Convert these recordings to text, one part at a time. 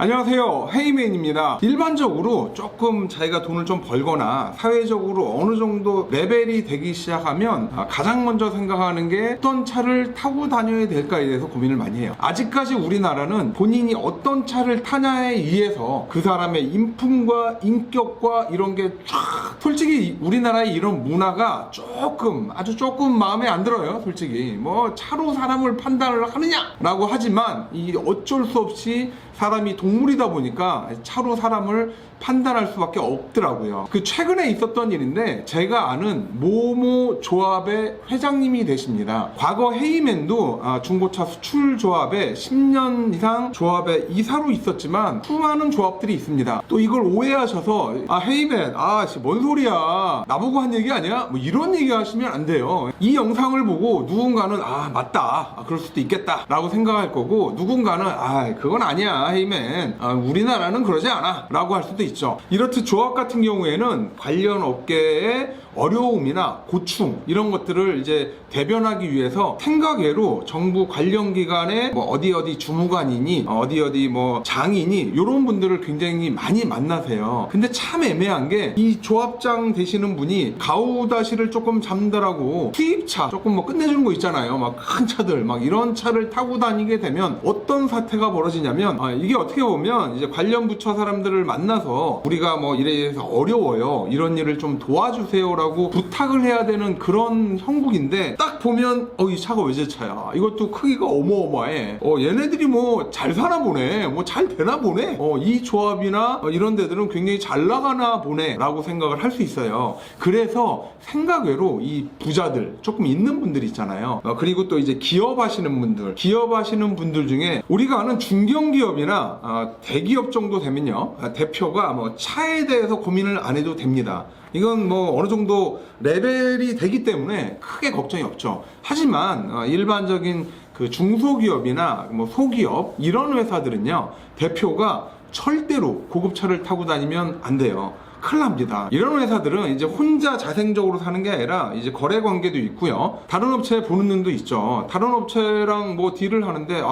안녕하세요, 헤이맨입니다. 일반적으로 조금 자기가 돈을 좀 벌거나 사회적으로 어느 정도 레벨이 되기 시작하면 가장 먼저 생각하는 게 어떤 차를 타고 다녀야 될까에 대해서 고민을 많이 해요. 아직까지 우리나라는 본인이 어떤 차를 타냐에 의해서 그 사람의 인품과 인격과 이런 게 솔직히 우리나라의 이런 문화가 아주 조금 마음에 안 들어요. 솔직히 뭐 차로 사람을 판단을 하느냐라고 하지만 이 어쩔 수 없이 사람이 동물이다 보니까 차로 사람을 판단할 수밖에 없더라고요. 그 최근에 있었던 일인데, 제가 아는 모모 조합의 회장님이 되십니다. 과거 헤이맨도 중고차 수출 조합에 10년 이상 조합의 이사로 있었지만 수많은 조합들이 있습니다. 또 이걸 오해하셔서 헤이맨 뭔 소리야, 나보고 한 얘기 아니야? 뭐 이런 얘기 하시면 안 돼요. 이 영상을 보고 누군가는 맞다, 그럴 수도 있겠다 라고 생각할 거고, 누군가는 그건 아니야 헤이맨, 우리나라는 그러지 않아 라고 할 수도 있죠. 이렇듯 조합 같은 경우에는 관련 업계의 어려움이나 고충 이런 것들을 이제 대변하기 위해서 생각외로 정부 관련 기관의 뭐 어디 주무관이니 어디 뭐 장이니 이런 분들을 굉장히 많이 만나세요. 근데 참 애매한 게, 이 조합장 되시는 분이 가우다시를 조금 잠들하고 수입차 조금 뭐 끝내주는 거 있잖아요. 막 큰 차들 막 이런 차를 타고 다니게 되면 어떤 사태가 벌어지냐면, 이게 어떻게 보면 이제 관련 부처 사람들을 만나서 우리가 뭐 이래서 어려워요, 이런 일을 좀 도와주세요 라고 부탁을 해야 되는 그런 형국인데, 딱 보면 이 차가 외제차야, 이것도 크기가 어마어마해, 얘네들이 뭐 잘 사나 보네, 뭐 잘 되나 보네, 이 조합이나 이런 데들은 굉장히 잘 나가나 보네 라고 생각을 할 수 있어요. 그래서 생각외로 이 부자들 조금 있는 분들 있잖아요. 그리고 또 이제 기업 하시는 분들 중에 우리가 아는 중견기업이나 대기업 정도 되면요, 대표가 뭐 차에 대해서 고민을 안 해도 됩니다. 이건 뭐 어느 정도 레벨이 되기 때문에 크게 걱정이 없죠. 하지만 일반적인 그 중소기업이나 뭐 소기업 이런 회사들은요, 대표가 절대로 고급차를 타고 다니면 안 돼요. 큰일 납니다. 이런 회사들은 이제 혼자 자생적으로 사는 게 아니라 이제 거래 관계도 있고요, 다른 업체 보는 눈도 있죠. 다른 업체랑 뭐 딜을 하는데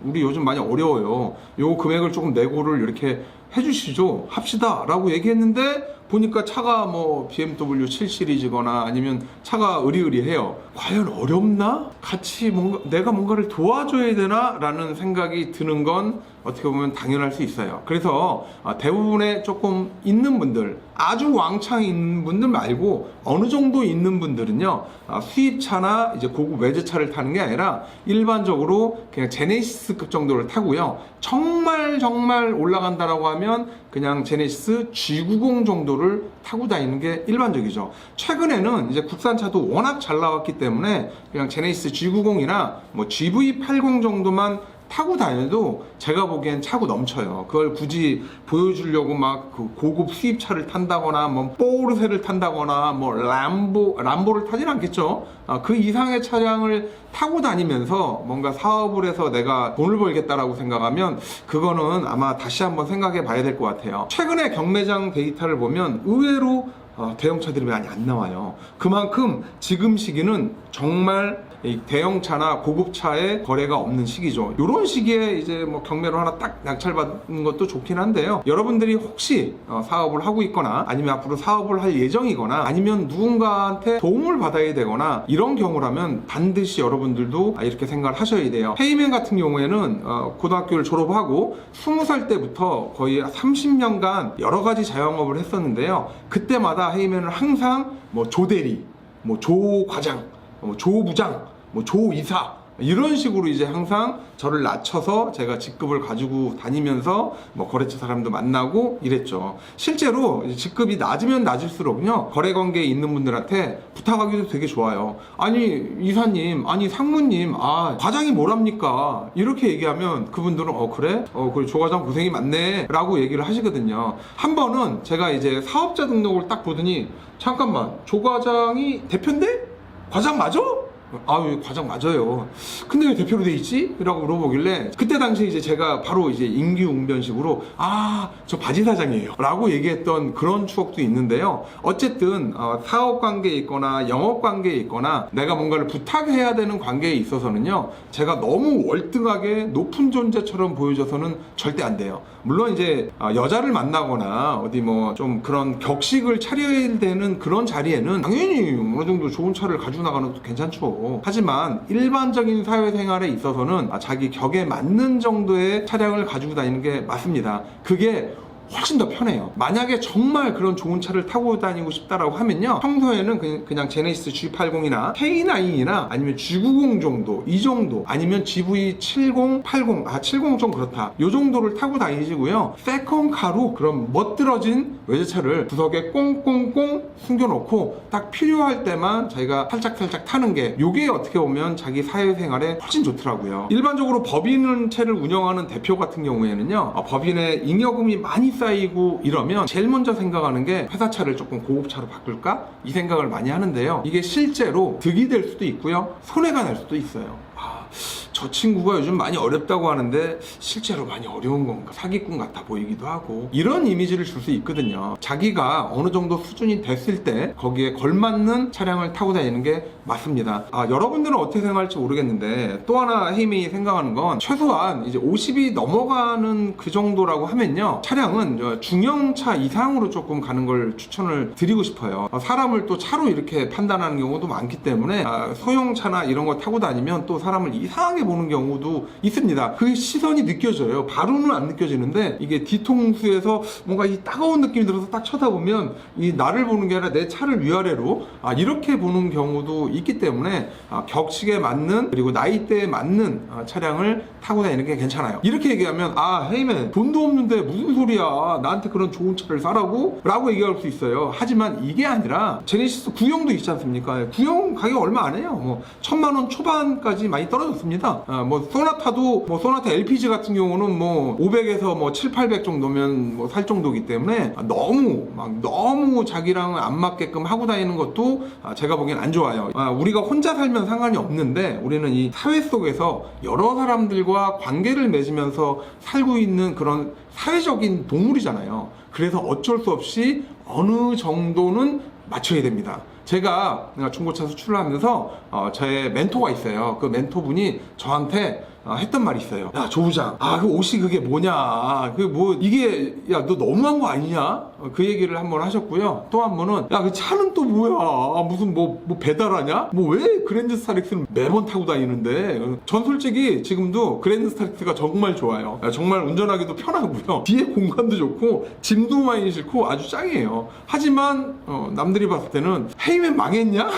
우리 요즘 많이 어려워요, 요 금액을 조금 내고를 이렇게 해주시죠, 합시다 라고 얘기했는데, 보니까 차가 뭐 BMW 7 시리즈거나 아니면 차가 의리의리해요. 과연 어렵나? 같이 내가 뭔가를 도와줘야 되나? 라는 생각이 드는 건 어떻게 보면 당연할 수 있어요. 그래서 대부분의 조금 있는 분들, 아주 왕창 있는 분들 말고 어느 정도 있는 분들은요, 수입차나 이제 고급 외제차를 타는 게 아니라 일반적으로 그냥 제네시스급 정도를 타고요, 정말 올라간다라고 하면 그냥 제네시스 G90 정도를 타고 다니는 게 일반적이죠. 최근에는 이제 국산차도 워낙 잘 나왔기 때문에 그냥 제네시스 G90이나 뭐 GV80 정도만 타고 다녀도 제가 보기엔 차고 넘쳐요. 그걸 굳이 보여주려고 막 그 고급 수입차를 탄다거나 뭐 포르쉐를 탄다거나 뭐 람보를 타진 않겠죠. 그 이상의 차량을 타고 다니면서 뭔가 사업을 해서 내가 돈을 벌겠다라고 생각하면 그거는 아마 다시 한번 생각해 봐야 될 것 같아요. 최근에 경매장 데이터를 보면 의외로 대형차들이 많이 안 나와요. 그만큼 지금 시기는 정말 대형차나 고급차의 거래가 없는 시기죠. 이런 시기에 이제 뭐 경매로 하나 딱 낙찰받는 것도 좋긴 한데요, 여러분들이 혹시 사업을 하고 있거나 아니면 앞으로 사업을 할 예정이거나 아니면 누군가한테 도움을 받아야 되거나 이런 경우라면 반드시 여러분들도 이렇게 생각을 하셔야 돼요. 헤이맨 같은 경우에는 고등학교를 졸업하고 20살 때부터 거의 30년간 여러 가지 자영업을 했었는데요, 그때마다 헤이맨은 항상 뭐 조대리, 뭐 조과장, 조부장, 뭐 조이사 이런 식으로 이제 항상 저를 낮춰서 제가 직급을 가지고 다니면서 뭐 거래처 사람도 만나고 이랬죠. 실제로 직급이 낮으면 낮을수록요, 거래 관계에 있는 분들한테 부탁하기도 되게 좋아요. 아니 이사님, 아니 상무님, 과장이 뭐랍니까? 이렇게 얘기하면 그분들은 그래? 그래, 조과장 고생이 많네 라고 얘기를 하시거든요. 한 번은 제가 이제 사업자 등록을 딱 보더니, 잠깐만, 조과장이 대표인데? 과장 맞아? 아유, 과장 맞아요. 근데 왜 대표로 돼 있지? 라고 물어보길래 그때 당시에 이제 제가 바로 이제 임기응변식으로 저 바지 사장이에요 라고 얘기했던 그런 추억도 있는데요. 어쨌든 사업 관계에 있거나 영업 관계에 있거나 내가 뭔가를 부탁해야 되는 관계에 있어서는요, 제가 너무 월등하게 높은 존재처럼 보여져서는 절대 안 돼요. 물론 이제 여자를 만나거나 어디 뭐 좀 그런 격식을 차려야 되는 그런 자리에는 당연히 어느 정도 좋은 차를 가지고 나가는 것도 괜찮죠. 하지만 일반적인 사회생활에 있어서는 자기 격에 맞는 정도의 차량을 가지고 다니는 게 맞습니다. 그게 훨씬 더 편해요. 만약에 정말 그런 좋은 차를 타고 다니고 싶다라고 하면요, 평소에는 그냥 제네시스 G80이나 K9이나 아니면 G90 정도, 이 정도, 아니면 GV70, 80, 70 좀 그렇다, 요 정도를 타고 다니시고요, 세컨카로 그런 멋들어진 외제차를 구석에 꽁꽁꽁 숨겨놓고 딱 필요할 때만 자기가 살짝살짝 타는 게, 요게 어떻게 보면 자기 사회생활에 훨씬 좋더라고요. 일반적으로 법인체를 운영하는 대표 같은 경우에는요, 법인의 잉여금이 많이 쌓이고 이러면 제일 먼저 생각하는 게 회사 차를 조금 고급차로 바꿀까? 이 생각을 많이 하는데요, 이게 실제로 득이 될 수도 있고요, 손해가 날 수도 있어요. 저 친구가 요즘 많이 어렵다고 하는데 실제로 많이 어려운 건가? 사기꾼 같아 보이기도 하고, 이런 이미지를 줄 수 있거든요. 자기가 어느 정도 수준이 됐을 때 거기에 걸맞는 차량을 타고 다니는 게 맞습니다. 여러분들은 어떻게 생각할지 모르겠는데, 또 하나 헤이메이 생각하는 건, 최소한 이제 50이 넘어가는 그 정도라고 하면요, 차량은 중형차 이상으로 조금 가는 걸 추천을 드리고 싶어요. 사람을 또 차로 이렇게 판단하는 경우도 많기 때문에 소형차나 이런 거 타고 다니면 또 사람을 이상하게 보는 경우도 있습니다. 그 시선이 느껴져요. 바로는 안 느껴지는데, 이게 뒤통수에서 뭔가 이 따가운 느낌이 들어서 딱 쳐다보면 이 나를 보는 게 아니라 내 차를 위아래로 이렇게 보는 경우도 있기 때문에 격식에 맞는, 그리고 나이대에 맞는 차량을 타고 다니는 게 괜찮아요. 이렇게 얘기하면 헤이맨 돈도 없는데 무슨 소리야, 나한테 그런 좋은 차를 사라고? 라고 얘기할 수 있어요. 하지만 이게 아니라 제네시스 구형도 있지 않습니까? 구형 가격 얼마 안 해요. 뭐 1000만 원 초반까지 많이 떨어졌습니다. 뭐 소나타도, 뭐 소나타 LPG 같은 경우는 뭐 500에서 뭐 7, 800 정도면 뭐 살 정도이기 때문에 너무 자기랑 안 맞게끔 하고 다니는 것도 제가 보기엔 안 좋아요. 우리가 혼자 살면 상관이 없는데, 우리는 이 사회 속에서 여러 사람들과 관계를 맺으면서 살고 있는 그런 사회적인 동물이잖아요. 그래서 어쩔 수 없이 어느 정도는 맞춰야 됩니다. 제가 중고차 수출을 하면서 제 멘토가 있어요. 그 멘토분이 저한테 했던 말이 있어요. 야, 조부장, 그 옷이 그게 뭐냐, 이게, 야, 너 너무한 거 아니냐? 그 얘기를 한번 하셨고요. 또 한 번은, 야, 그 차는 또 뭐야? 무슨 뭐 배달하냐? 왜 그랜드 스타렉스는 매번 타고 다니는데? 전 솔직히 지금도 그랜드 스타렉스가 정말 좋아요. 정말 운전하기도 편하고요, 뒤에 공간도 좋고 짐도 많이 싣고 아주 짱이에요. 하지만 남들이 봤을 때는 헤이맨 망했냐?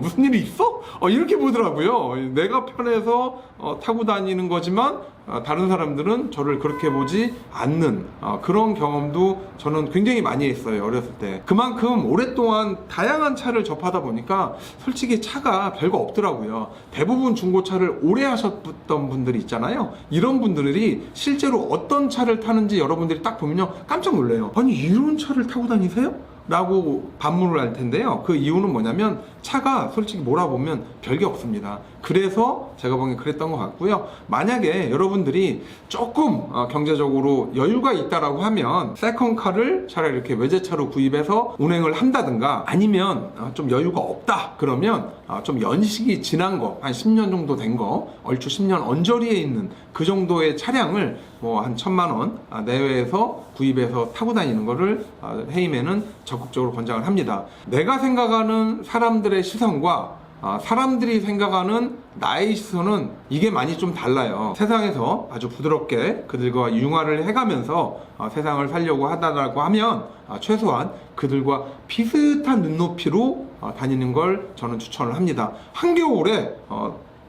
무슨 일이 있어? 이렇게 보더라고요. 내가 편해서 타고 다니는 거지만 다른 사람들은 저를 그렇게 보지 않는 그런 경험도 저는 굉장히 많이 했어요, 어렸을 때. 그만큼 오랫동안 다양한 차를 접하다 보니까 솔직히 차가 별거 없더라고요. 대부분 중고차를 오래 하셨던 분들이 있잖아요. 이런 분들이 실제로 어떤 차를 타는지 여러분들이 딱 보면요, 깜짝 놀래요. 아니, 이런 차를 타고 다니세요? 라고 반문을 할 텐데요, 그 이유는 뭐냐면 차가 솔직히 몰아보면 별게 없습니다. 그래서 제가 보기엔 그랬던 것 같고요. 만약에 여러분들이 조금 경제적으로 여유가 있다라고 하면 세컨카를 차라리 이렇게 외제차로 구입해서 운행을 한다든가, 아니면 좀 여유가 없다 그러면 좀 연식이 지난 거, 한 10년 정도 된 거, 얼추 10년 언저리에 있는 그 정도의 차량을 뭐 한 1000만 원 내외에서 구입해서 타고 다니는 거를 헤이맨은 적극적으로 권장을 합니다. 내가 생각하는 사람들의 시선과 사람들이 생각하는 나의 시선은 이게 많이 좀 달라요. 세상에서 아주 부드럽게 그들과 융화를 해가면서 세상을 살려고 하다라고 하면 최소한 그들과 비슷한 눈높이로 다니는 걸 저는 추천을 합니다. 한겨울에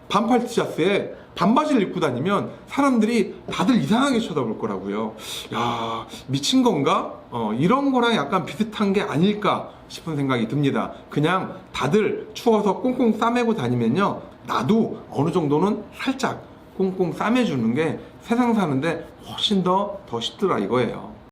반팔 티셔츠에 반바지를 입고 다니면 사람들이 다들 이상하게 쳐다볼 거라고요. 야, 미친 건가? 이런 거랑 약간 비슷한 게 아닐까 싶은 생각이 듭니다. 그냥 다들 추워서 꽁꽁 싸매고 다니면요, 나도 어느 정도는 살짝 꽁꽁 싸매주는 게 세상 사는데 훨씬 더 쉽더라 이거예요.